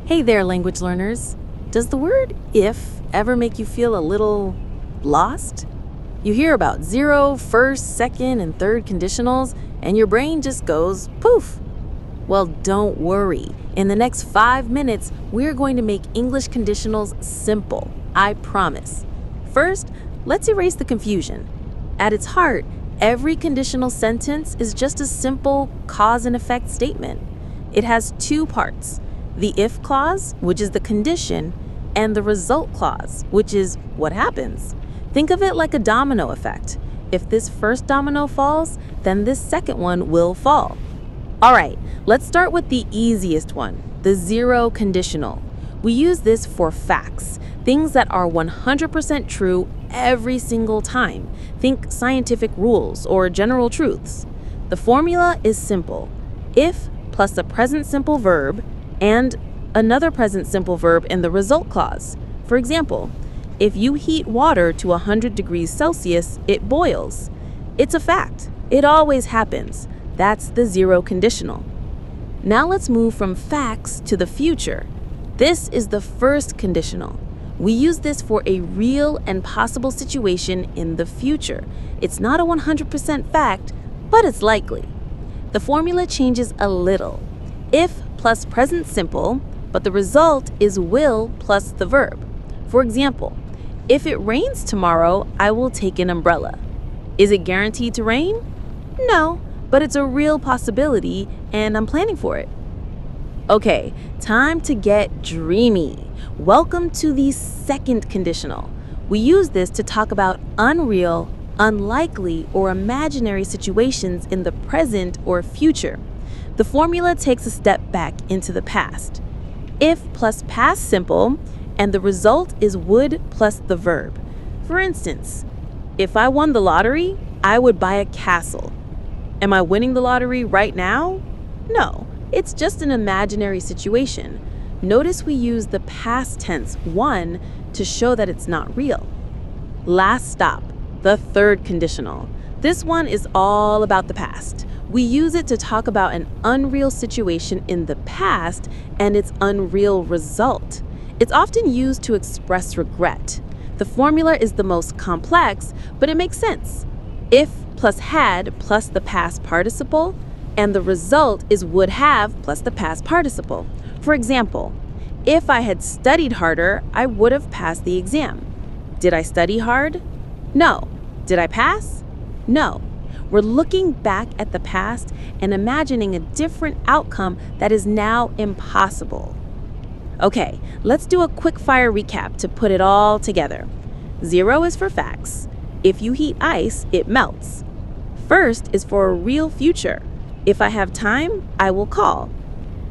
Hey there, language learners. Does the word if ever make you feel a little lost? You hear about zero, first, second, and third conditionals, and your brain just goes poof. Well, don't worry. In the next 5 minutes, we're going to make English conditionals simple. I promise. First, let's erase the confusion. At its heart, every conditional sentence is just a simple cause and effect statement. It has two parts: the if clause, which is the condition, and the result clause, which is what happens. Think of it like a domino effect. If this first domino falls, then this second one will fall. All right, let's start with the easiest one, the zero conditional. We use this for facts, things that are 100% true every single time. Think scientific rules or general truths. The formula is simple: if plus the present simple verb and another present simple verb in the result clause. For example, if you heat water to 100 degrees Celsius, it boils. It's a fact. It always happens. That's the zero conditional. Now let's move from facts to the future. This is the first conditional. We use this for a real and possible situation in the future. It's not a 100% fact, but it's likely. The formula changes a little. If plus present simple, but the result is will plus the verb. For example, if it rains tomorrow, I will take an umbrella. Is it guaranteed to rain? No, but it's a real possibility and I'm planning for it. Okay, time to get dreamy. Welcome to the second conditional. We use this to talk about unreal, unlikely, or imaginary situations in the present or future. The formula takes a step back into the past. If plus past simple, and the result is would plus the verb. For instance, if I won the lottery, I would buy a castle. Am I winning the lottery right now? No, it's just an imaginary situation. Notice we use the past tense won to show that it's not real. Last stop, the third conditional. This one is all about the past. We use it to talk about an unreal situation in the past and its unreal result. It's often used to express regret. The formula is the most complex, but it makes sense. If plus had plus the past participle, and the result is would have plus the past participle. For example, if I had studied harder, I would have passed the exam. Did I study hard? No. Did I pass? No. We're looking back at the past and imagining a different outcome that is now impossible. Okay, let's do a quick fire recap to put it all together. Zero is for facts. If you heat ice, it melts. First is for a real future. If I have time, I will call.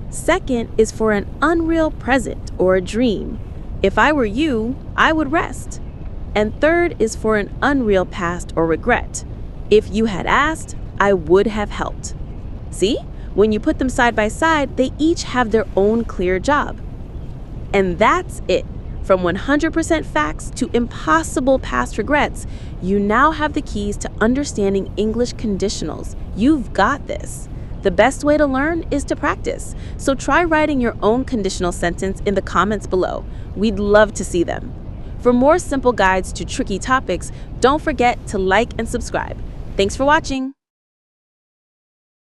Second is for an unreal present or a dream. If I were you, I would rest. And third is for an unreal past or regret. If you had asked, I would have helped. See? When you put them side by side, they each have their own clear job. And that's it. From 100% facts to impossible past regrets, you now have the keys to understanding English conditionals. You've got this. The best way to learn is to practice. So try writing your own conditional sentence in the comments below. We'd love to see them. For more simple guides to tricky topics, don't forget to like and subscribe. Thanks for watching.